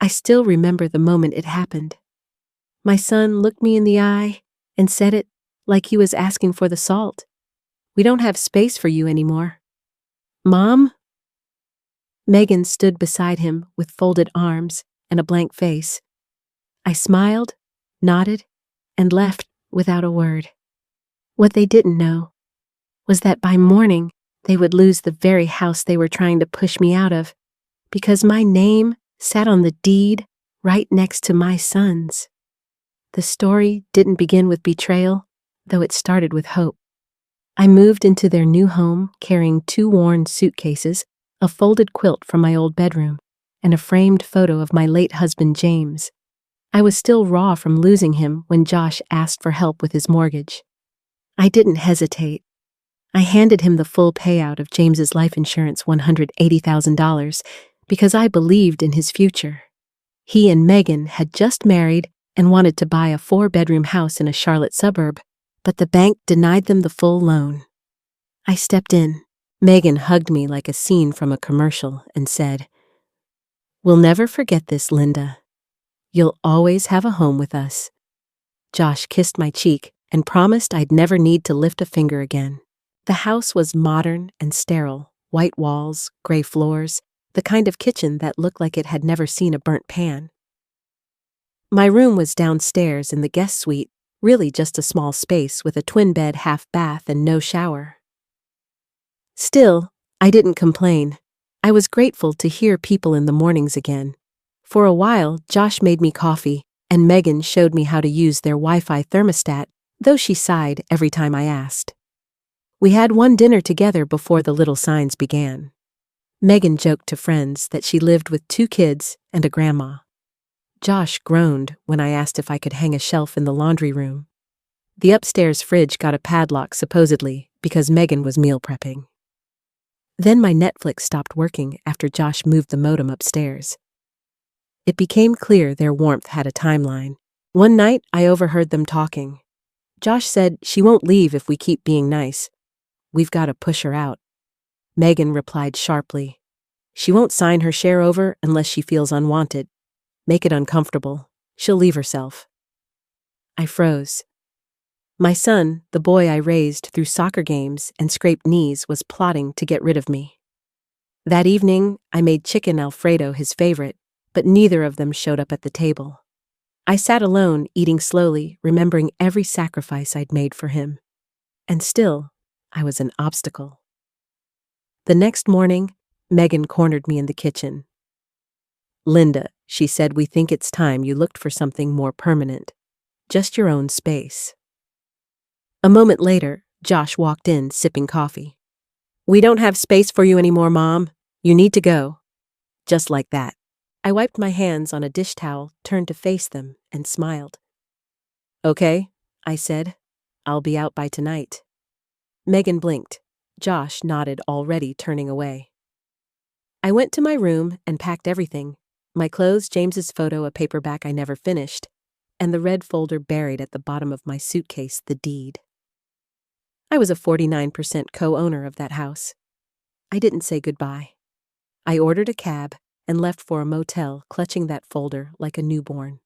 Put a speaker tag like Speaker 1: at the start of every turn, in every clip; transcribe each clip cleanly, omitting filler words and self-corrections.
Speaker 1: I still remember the moment it happened. My son looked me in the eye and said it like he was asking for the salt. "We don't have space for you anymore." "Mom?" Megan stood beside him with folded arms and a blank face. I smiled, nodded, and left without a word. What they didn't know was that by morning they would lose the very house they were trying to push me out of, because my name sat on the deed right next to my son's. The story didn't begin with betrayal, though it started with hope. I moved into their new home carrying 2 worn suitcases, a folded quilt from my old bedroom, and a framed photo of my late husband James. I was still raw from losing him when Josh asked for help with his mortgage. I didn't hesitate. I handed him the full payout of James's life insurance, $180,000, because I believed in his future. He and Megan had just married and wanted to buy a 4-bedroom house in a Charlotte suburb, but the bank denied them the full loan. I stepped in. Megan hugged me like a scene from a commercial and said, "We'll never forget this, Linda. You'll always have a home with us." Josh kissed my cheek and promised I'd never need to lift a finger again. The house was modern and sterile, white walls, gray floors, the kind of kitchen that looked like it had never seen a burnt pan. My room was downstairs in the guest suite, really just a small space with a twin-bed half-bath and no shower. Still, I didn't complain. I was grateful to hear people in the mornings again. For a while, Josh made me coffee, and Megan showed me how to use their Wi-Fi thermostat, though she sighed every time I asked. We had one dinner together before the little signs began. Megan joked to friends that she lived with 2 kids and a grandma. Josh groaned when I asked if I could hang a shelf in the laundry room. The upstairs fridge got a padlock supposedly because Megan was meal prepping. Then my Netflix stopped working after Josh moved the modem upstairs. It became clear their warmth had a timeline. One night, I overheard them talking. Josh said she won't leave if we keep being nice. We've got to push her out. Megan replied sharply, "She won't sign her share over unless she feels unwanted. Make it uncomfortable. She'll leave herself." I froze. My son, the boy I raised through soccer games and scraped knees, was plotting to get rid of me. That evening, I made chicken Alfredo his favorite, but neither of them showed up at the table. I sat alone, eating slowly, remembering every sacrifice I'd made for him. And still, I was an obstacle. The next morning, Megan cornered me in the kitchen. "Linda," she said, "we think it's time you looked for something more permanent. Just your own space." A moment later, Josh walked in, sipping coffee. "We don't have space for you anymore, Mom. You need to go." Just like that. I wiped my hands on a dish towel, turned to face them, and smiled. "Okay," I said. "I'll be out by tonight." Megan blinked. Josh nodded, already turning away. I went to my room and packed everything. My clothes, James's photo, a paperback I never finished, and the red folder buried at the bottom of my suitcase, the deed. I was a 49% co-owner of that house. I didn't say goodbye. I ordered a cab and left for a motel, clutching that folder like a newborn.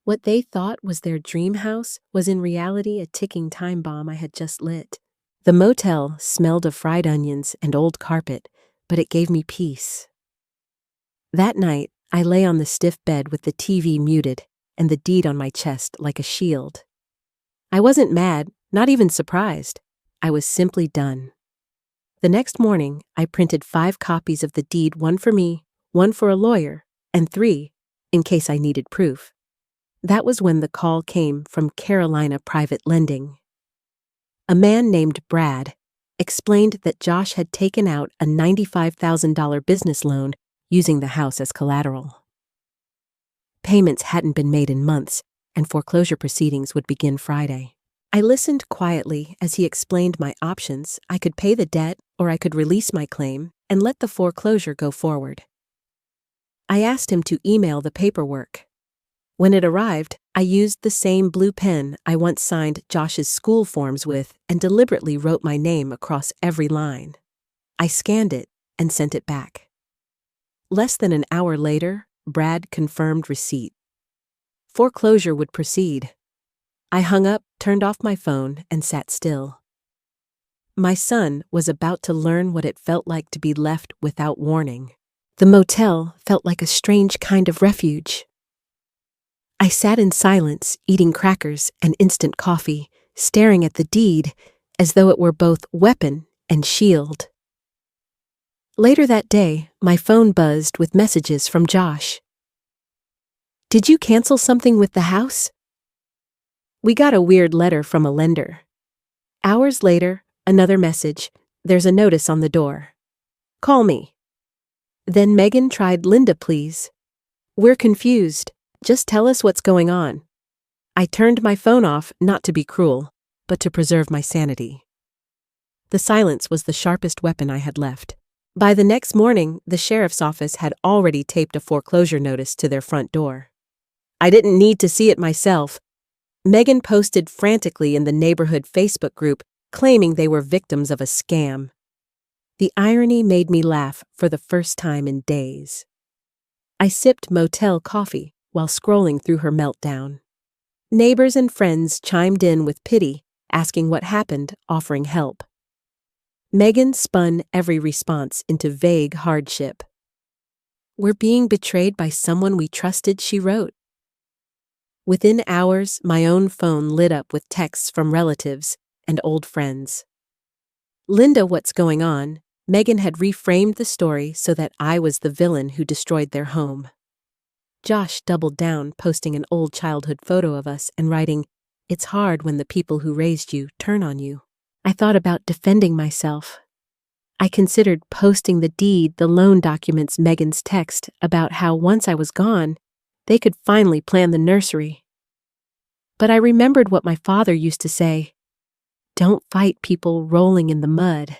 Speaker 1: What they thought was their dream house was in reality a ticking time bomb I had just lit. The motel smelled of fried onions and old carpet, but it gave me peace. That night, I lay on the stiff bed with the TV muted and the deed on my chest like a shield. I wasn't mad, not even surprised. I was simply done. The next morning, I printed 5 copies of the deed, one for me, one for a lawyer, and 3 in case I needed proof. That was when the call came from Carolina Private Lending. A man named Brad explained that Josh had taken out a $95,000 business loan using the house as collateral. Payments hadn't been made in months, and foreclosure proceedings would begin Friday. I listened quietly as he explained my options. I could pay the debt, or I could release my claim and let the foreclosure go forward. I asked him to email the paperwork. When it arrived, I used the same blue pen I once signed Josh's school forms with and deliberately wrote my name across every line. I scanned it and sent it back. Less than an hour later, Brad confirmed receipt. Foreclosure would proceed. I hung up, turned off my phone, and sat still. My son was about to learn what it felt like to be left without warning. The motel felt like a strange kind of refuge. I sat in silence, eating crackers and instant coffee, staring at the deed as though it were both weapon and shield. Later that day, my phone buzzed with messages from Josh. "Did you cancel something with the house?" We got a weird letter from a lender. Hours later, another message. "There's a notice on the door. Call me." Then Megan tried Linda, please. "We're confused. Just tell us what's going on." I turned my phone off, not to be cruel, but to preserve my sanity. The silence was the sharpest weapon I had left. By the next morning, the sheriff's office had already taped a foreclosure notice to their front door. I didn't need to see it myself. Megan posted frantically in the neighborhood Facebook group, claiming they were victims of a scam. The irony made me laugh for the first time in days. I sipped motel coffee while scrolling through her meltdown. Neighbors and friends chimed in with pity, asking what happened, offering help. Megan spun every response into vague hardship. "We're being betrayed by someone we trusted," she wrote. Within hours, my own phone lit up with texts from relatives and old friends. "Linda, what's going on?" Megan had reframed the story so that I was the villain who destroyed their home. Josh doubled down, posting an old childhood photo of us and writing, "It's hard when the people who raised you turn on you." I thought about defending myself. I considered posting the deed, the loan documents, Megan's text about how once I was gone, they could finally plan the nursery. But I remembered what my father used to say, "Don't fight people rolling in the mud.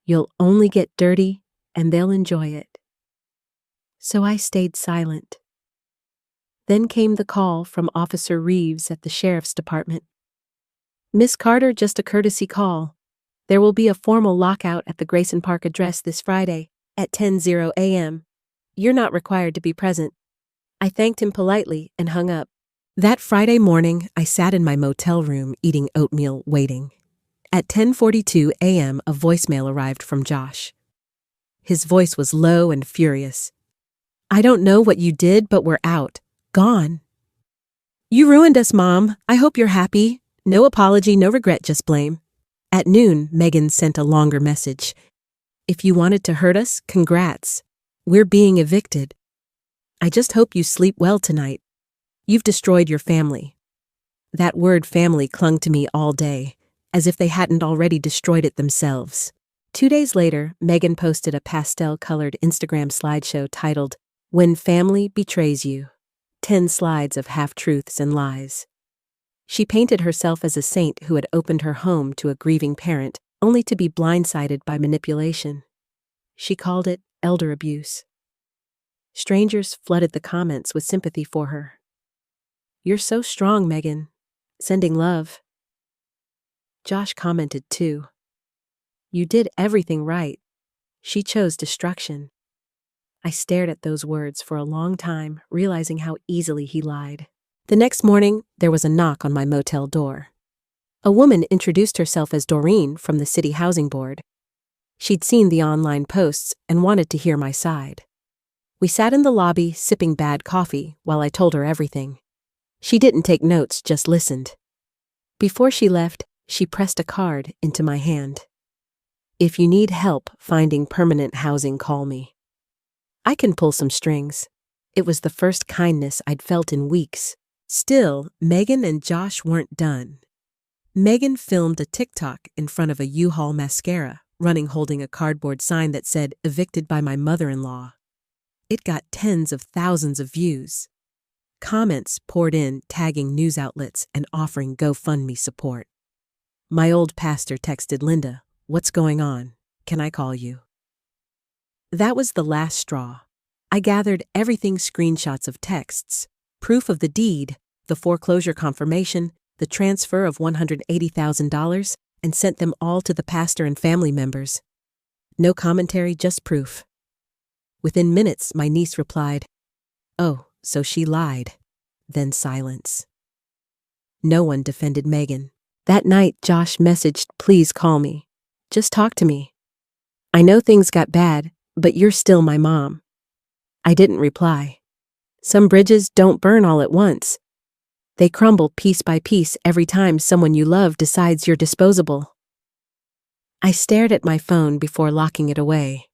Speaker 1: You'll only get dirty and they'll enjoy it." So I stayed silent. Then came the call from Officer Reeves at the Sheriff's Department. "Miss Carter, just a courtesy call. There will be a formal lockout at the Grayson Park address this Friday at 10:00 a.m. You're not required to be present." I thanked him politely and hung up. That Friday morning, I sat in my motel room eating oatmeal, waiting. At 10:42 a.m., a voicemail arrived from Josh. His voice was low and furious. "I don't know what you did, but we're out. Gone. You ruined us, Mom. I hope you're happy. No apology, no regret, just blame." At noon, Megan sent a longer message. "If you wanted to hurt us, congrats. We're being evicted. I just hope you sleep well tonight. You've destroyed your family." That word family clung to me all day, as if they hadn't already destroyed it themselves. 2 days later, Megan posted a pastel-colored Instagram slideshow titled, "When Family Betrays You." 10 slides of half-truths and lies. She painted herself as a saint who had opened her home to a grieving parent, only to be blindsided by manipulation. She called it elder abuse. Strangers flooded the comments with sympathy for her. "You're so strong, Megan. Sending love." Josh commented too. "You did everything right. She chose destruction." I stared at those words for a long time, realizing how easily he lied. The next morning, there was a knock on my motel door. A woman introduced herself as Doreen from the City Housing Board. She'd seen the online posts and wanted to hear my side. We sat in the lobby, sipping bad coffee, while I told her everything. She didn't take notes, just listened. Before she left, she pressed a card into my hand. "If you need help finding permanent housing, call me. I can pull some strings." It was the first kindness I'd felt in weeks. Still, Megan and Josh weren't done. Megan filmed a TikTok in front of a U-Haul mascara, holding a cardboard sign that said, "Evicted by my mother-in-law." It got tens of thousands of views. Comments poured in, tagging news outlets and offering GoFundMe support. My old pastor texted Linda, "What's going on? Can I call you?" That was the last straw. I gathered everything: screenshots of texts, proof of the deed, the foreclosure confirmation, the transfer of $180,000, and sent them all to the pastor and family members. No commentary, just proof. Within minutes, my niece replied, Oh, so she lied. Then silence. No one defended Megan. That night, Josh messaged, "Please call me. Just talk to me. I know things got bad, but you're still my mom." I didn't reply. Some bridges don't burn all at once. They crumble piece by piece every time someone you love decides you're disposable. I stared at my phone before locking it away.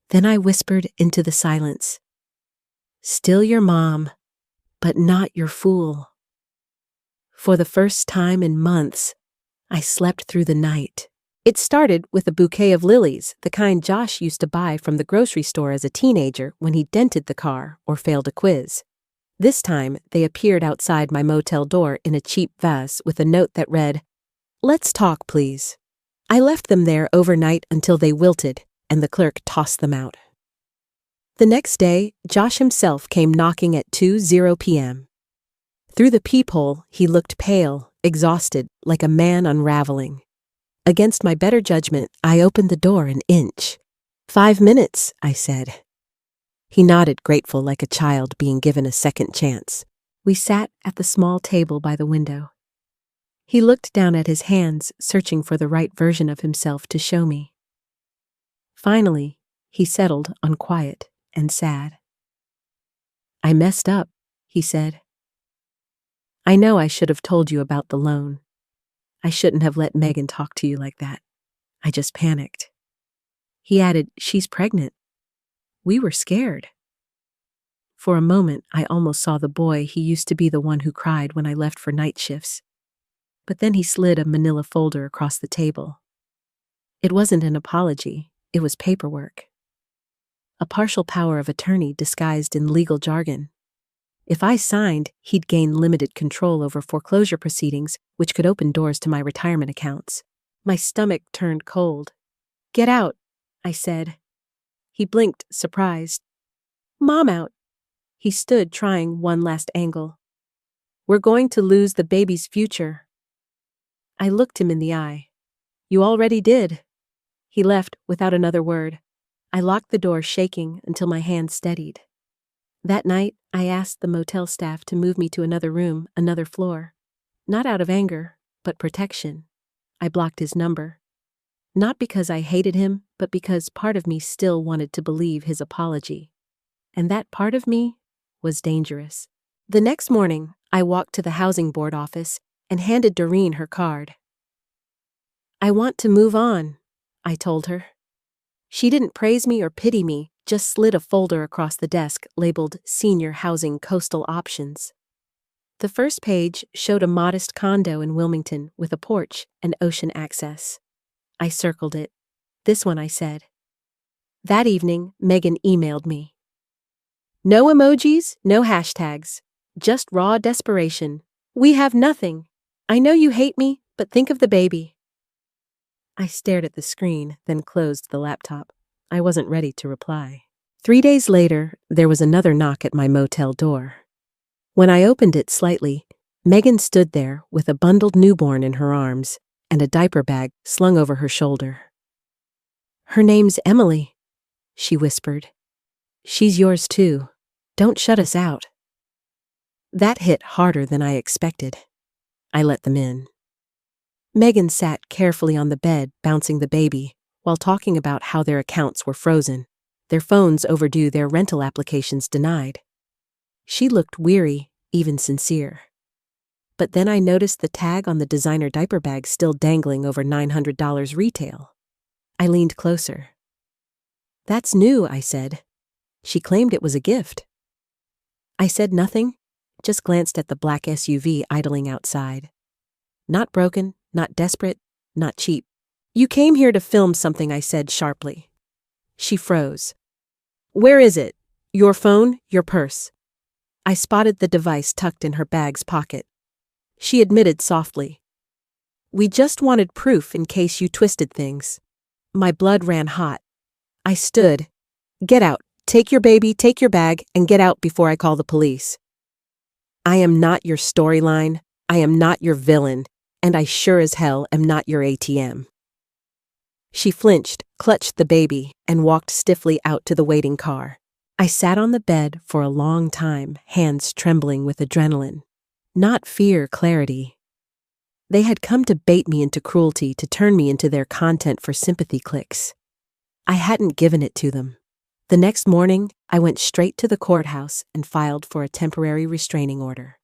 Speaker 1: Then I whispered into the silence, "Still your mom, but not your fool." For the first time in months, I slept through the night. It started with a bouquet of lilies, the kind Josh used to buy from the grocery store as a teenager when he dented the car or failed a quiz. This time, they appeared outside my motel door in a cheap vase with a note that read, "Let's talk, please." I left them there overnight until they wilted, and the clerk tossed them out. The next day, Josh himself came knocking at 2:00 p.m. Through the peephole, he looked pale, exhausted, like a man unraveling. Against my better judgment, I opened the door an inch. "5 minutes," I said. He nodded, grateful like a child being given a second chance. We sat at the small table by the window. He looked down at his hands, searching for the right version of himself to show me. Finally, he settled on quiet and sad. "I messed up," he said. "I know I should have told you about the loan. I shouldn't have let Megan talk to you like that. I just panicked." He added, "She's pregnant." We were scared. For a moment, I almost saw the boy he used to be, the one who cried when I left for night shifts. But then he slid a manila folder across the table. It wasn't an apology, it was paperwork. A partial power of attorney disguised in legal jargon. If I signed, he'd gain limited control over foreclosure proceedings, which could open doors to my retirement accounts. My stomach turned cold. "Get out," I said. He blinked, surprised. "Mom out." He stood, trying one last angle. "We're going to lose the baby's future." I looked him in the eye. "You already did." He left without another word. I locked the door, shaking until my hand steadied. That night, I asked the motel staff to move me to another room, another floor. Not out of anger, but protection. I blocked his number. Not because I hated him, but because part of me still wanted to believe his apology. And that part of me was dangerous. The next morning, I walked to the housing board office and handed Doreen her card. "I want to move on," I told her. She didn't praise me or pity me, just slid a folder across the desk labeled Senior Housing Coastal Options. The first page showed a modest condo in Wilmington with a porch and ocean access. I circled it. "This one," I said. That evening, Megan emailed me. "No emojis, no hashtags. Just raw desperation. We have nothing. I know you hate me, but think of the baby." I stared at the screen, then closed the laptop. I wasn't ready to reply. 3 days later, there was another knock at my motel door. When I opened it slightly, Megan stood there with a bundled newborn in her arms and a diaper bag slung over her shoulder. "Her name's Emily," she whispered. "She's yours too. Don't shut us out." That hit harder than I expected. I let them in. Megan sat carefully on the bed, bouncing the baby, while talking about how their accounts were frozen, their phones overdue, their rental applications denied. She looked weary, even sincere. But then I noticed the tag on the designer diaper bag still dangling over $900 retail. I leaned closer. "That's new," I said. "She claimed it was a gift." I said nothing, just glanced at the black SUV idling outside. Not broken, not desperate, not cheap. "You came here to film something," I said sharply. She froze. "Where is it? Your phone, your purse?" I spotted the device tucked in her bag's pocket. She admitted softly. "We just wanted proof in case you twisted things." My blood ran hot. I stood. "Get out. Take your baby, take your bag, and get out before I call the police. I am not your storyline. I am not your villain. And I sure as hell am not your ATM." She flinched, clutched the baby, and walked stiffly out to the waiting car. I sat on the bed for a long time, hands trembling with adrenaline. Not fear, clarity. They had come to bait me into cruelty, to turn me into their content for sympathy clicks. I hadn't given it to them. The next morning, I went straight to the courthouse and filed for a temporary restraining order.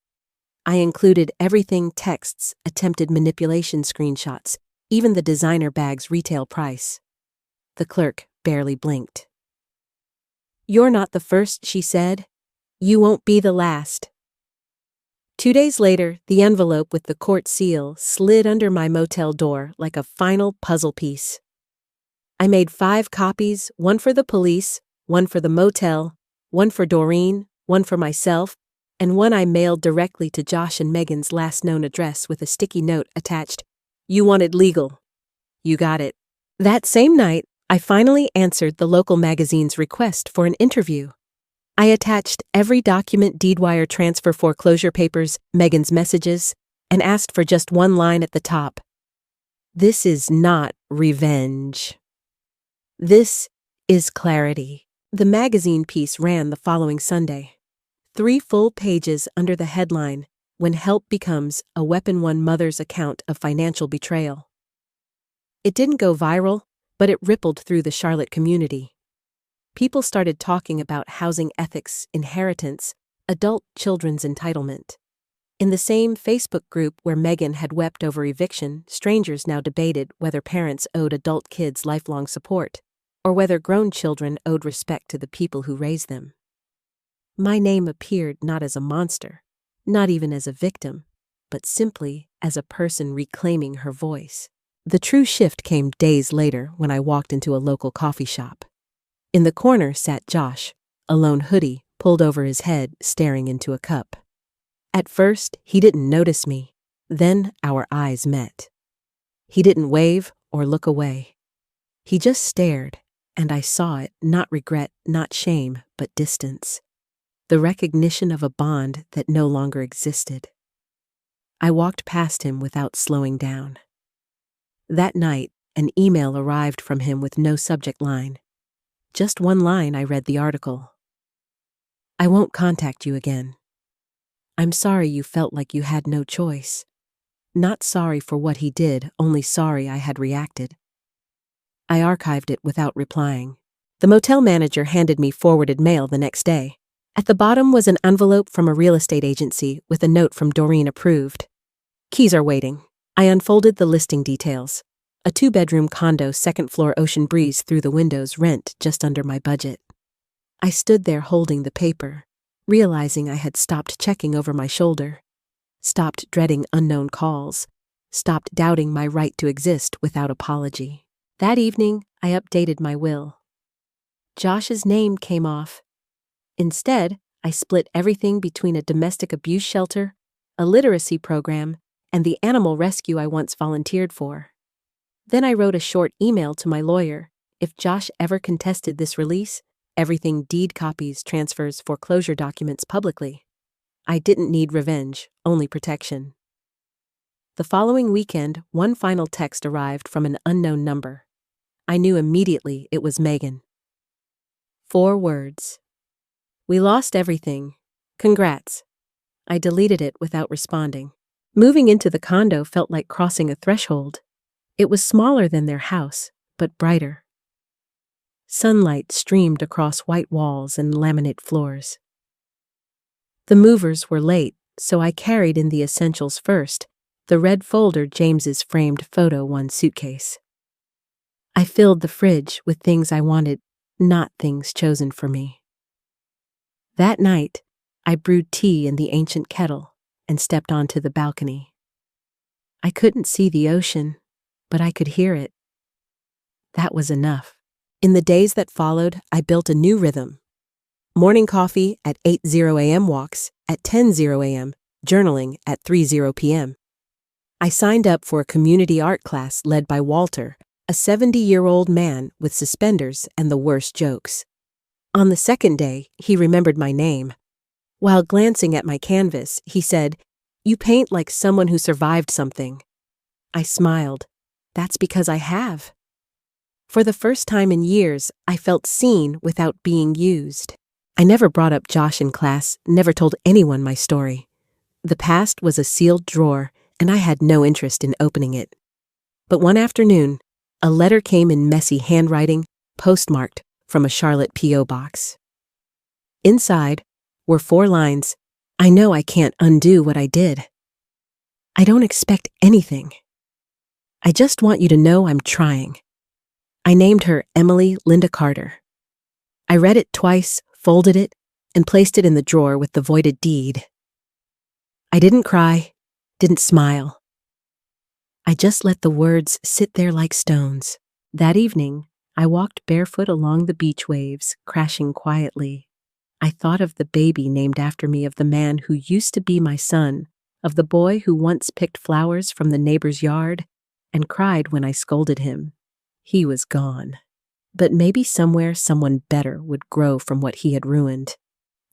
Speaker 1: I included everything: texts, attempted manipulation screenshots, even the designer bag's retail price. The clerk barely blinked. "You're not the first," she said. "You won't be the last." 2 days later, the envelope with the court seal slid under my motel door like a final puzzle piece. I made 5 copies, one for the police, one for the motel, one for Doreen, one for myself, and one I mailed directly to Josh and Megan's last known address with a sticky note attached. "You wanted legal. You got it." That same night, I finally answered the local magazine's request for an interview. I attached every document: deed wire transfer, foreclosure papers, Megan's messages, and asked for just one line at the top. "This is not revenge. This is clarity." The magazine piece ran the following Sunday. 3 full pages under the headline, "When Help Becomes a Weapon: One Mother's Account of Financial Betrayal." It didn't go viral, but it rippled through the Charlotte community. People started talking about housing ethics, inheritance, adult children's entitlement. In the same Facebook group where Megan had wept over eviction, strangers now debated whether parents owed adult kids lifelong support, or whether grown children owed respect to the people who raised them. My name appeared not as a monster, not even as a victim, but simply as a person reclaiming her voice. The true shift came days later when I walked into a local coffee shop. In the corner sat Josh, a lone hoodie pulled over his head, staring into a cup. At first, he didn't notice me. Then our eyes met. He didn't wave or look away. He just stared, and I saw it: not regret, not shame, but distance. The recognition of a bond that no longer existed. I walked past him without slowing down. That night, an email arrived from him with no subject line. Just one line. I read the article. "I won't contact you again. I'm sorry you felt like you had no choice. Not sorry for what he did, only sorry I had reacted." I archived it without replying. The motel manager handed me forwarded mail the next day. At the bottom was an envelope from a real estate agency with a note from Doreen: approved. "Keys are waiting." I unfolded the listing details. A 2-bedroom condo, 2nd floor, ocean breeze through the windows, rent just under my budget. I stood there holding the paper, realizing I had stopped checking over my shoulder, stopped dreading unknown calls, stopped doubting my right to exist without apology. That evening, I updated my will. Josh's name came off. Instead, I split everything between a domestic abuse shelter, a literacy program, and the animal rescue I once volunteered for. Then I wrote a short email to my lawyer. If Josh ever contested this release, everything: deed copies, transfers, foreclosure documents, publicly. I didn't need revenge, only protection. The following weekend, one final text arrived from an unknown number. I knew immediately it was Megan. 4 words. "We lost everything. Congrats." I deleted it without responding. Moving into the condo felt like crossing a threshold. It was smaller than their house, but brighter. Sunlight streamed across white walls and laminate floors. The movers were late, so I carried in the essentials first: the red folder, James's framed photo, 1 suitcase. I filled the fridge with things I wanted, not things chosen for me. That night, I brewed tea in the ancient kettle and stepped onto the balcony. I couldn't see the ocean, but I could hear it. That was enough. In the days that followed, I built a new rhythm. Morning coffee at 8:00 a.m., walks at 10:00 a.m., journaling at 3:00 p.m. I signed up for a community art class led by Walter, a 70-year-old man with suspenders and the worst jokes. On the second day, he remembered my name. While glancing at my canvas, he said, "You paint like someone who survived something." I smiled. That's because I have. For the first time in years, I felt seen without being used. I never brought up Josh in class, never told anyone my story. The past was a sealed drawer, and I had no interest in opening it. But one afternoon, a letter came in messy handwriting, postmarked from a Charlotte P.O. box. Inside were 4 lines. I know I can't undo what I did. I don't expect anything. I just want you to know I'm trying. I named her Emily Linda Carter. I read it twice, folded it, and placed it in the drawer with the voided deed. I didn't cry, didn't smile. I just let the words sit there like stones. That evening, I walked barefoot along the beach waves, crashing quietly. I thought of the baby named after me, of the man who used to be my son, of the boy who once picked flowers from the neighbor's yard and cried when I scolded him. He was gone. But maybe somewhere someone better would grow from what he had ruined.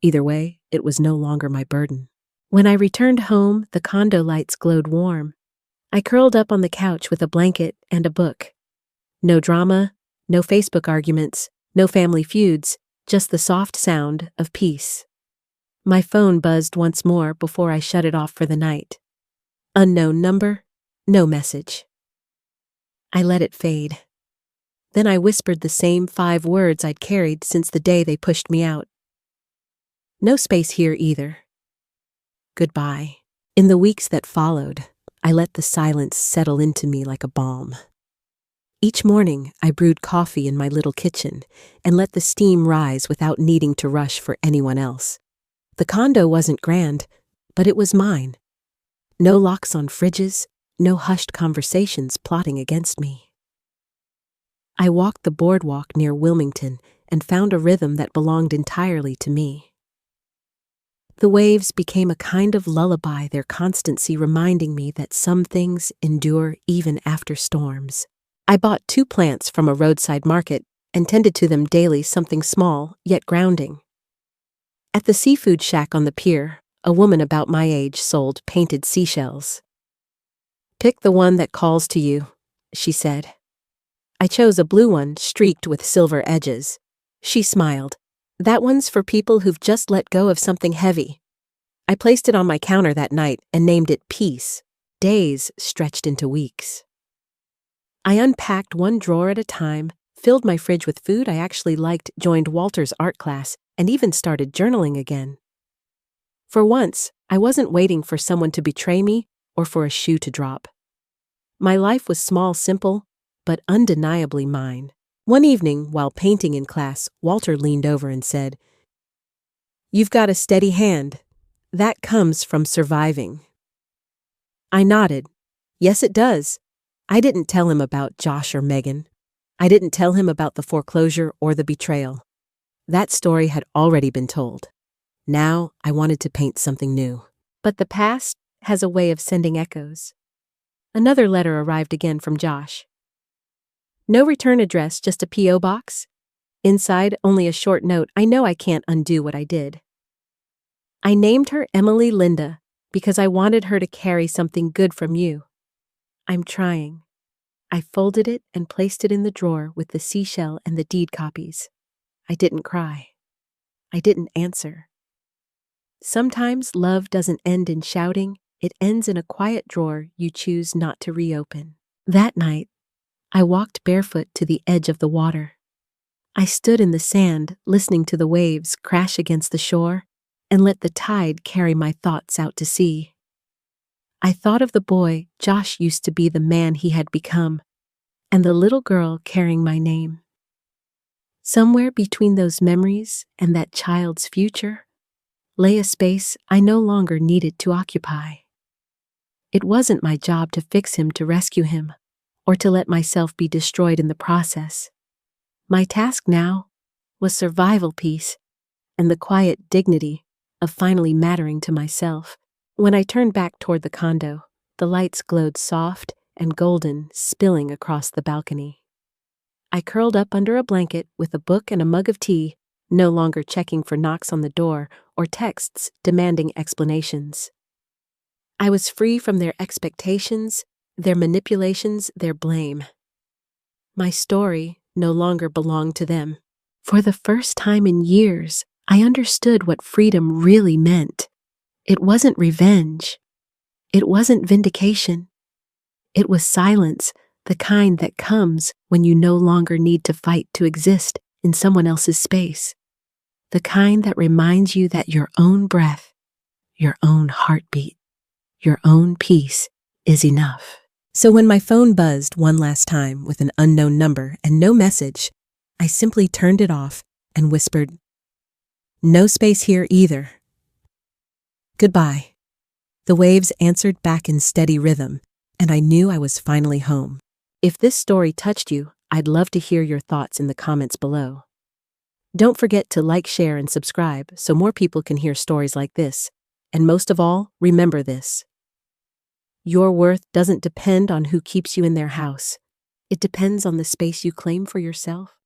Speaker 1: Either way, it was no longer my burden. When I returned home, the condo lights glowed warm. I curled up on the couch with a blanket and a book. No drama, no Facebook arguments, no family feuds, just the soft sound of peace. My phone buzzed once more before I shut it off for the night. Unknown number, no message. I let it fade. Then I whispered the same 5 words I'd carried since the day they pushed me out. No space here either. Goodbye. In the weeks that followed, I let the silence settle into me like a balm. Each morning, I brewed coffee in my little kitchen and let the steam rise without needing to rush for anyone else. The condo wasn't grand, but it was mine. No locks on fridges, no hushed conversations plotting against me. I walked the boardwalk near Wilmington and found a rhythm that belonged entirely to me. The waves became a kind of lullaby, their constancy reminding me that some things endure even after storms. I bought 2 plants from a roadside market and tended to them daily, something small yet grounding. At the seafood shack on the pier, a woman about my age sold painted seashells. "Pick the one that calls to you," she said. I chose a blue one streaked with silver edges. She smiled. "That one's for people who've just let go of something heavy." I placed it on my counter that night and named it Peace. Days stretched into weeks. I unpacked one drawer at a time, filled my fridge with food I actually liked, joined Walter's art class, and even started journaling again. For once, I wasn't waiting for someone to betray me or for a shoe to drop. My life was small, simple, but undeniably mine. One evening, while painting in class, Walter leaned over and said, "You've got a steady hand. That comes from surviving." I nodded. Yes, it does. I didn't tell him about Josh or Megan. I didn't tell him about the foreclosure or the betrayal. That story had already been told. Now I wanted to paint something new. But the past has a way of sending echoes. Another letter arrived again from Josh. No return address, just a P.O. box. Inside, only a short note. I know I can't undo what I did. I named her Emily Linda because I wanted her to carry something good from you. I'm trying. I folded it and placed it in the drawer with the seashell and the deed copies. I didn't cry. I didn't answer. Sometimes love doesn't end in shouting. It ends in a quiet drawer you choose not to reopen. That night, I walked barefoot to the edge of the water. I stood in the sand, listening to the waves crash against the shore, and let the tide carry my thoughts out to sea. I thought of the boy Josh used to be, the man he had become, and the little girl carrying my name. Somewhere between those memories and that child's future lay a space I no longer needed to occupy. It wasn't my job to fix him, to rescue him, or to let myself be destroyed in the process. My task now was survival peace and the quiet dignity of finally mattering to myself. When I turned back toward the condo, the lights glowed soft and golden, spilling across the balcony. I curled up under a blanket with a book and a mug of tea, no longer checking for knocks on the door or texts demanding explanations. I was free from their expectations, their manipulations, their blame. My story no longer belonged to them. For the first time in years, I understood what freedom really meant. It wasn't revenge. It wasn't vindication. It was silence, the kind that comes when you no longer need to fight to exist in someone else's space. The kind that reminds you that your own breath, your own heartbeat, your own peace is enough. So when my phone buzzed one last time with an unknown number and no message, I simply turned it off and whispered, "No space here either. Goodbye." The waves answered back in steady rhythm, and I knew I was finally home. If this story touched you, I'd love to hear your thoughts in the comments below. Don't forget to like, share, and subscribe so more people can hear stories like this. And most of all, remember this. Your worth doesn't depend on who keeps you in their house. It depends on the space you claim for yourself.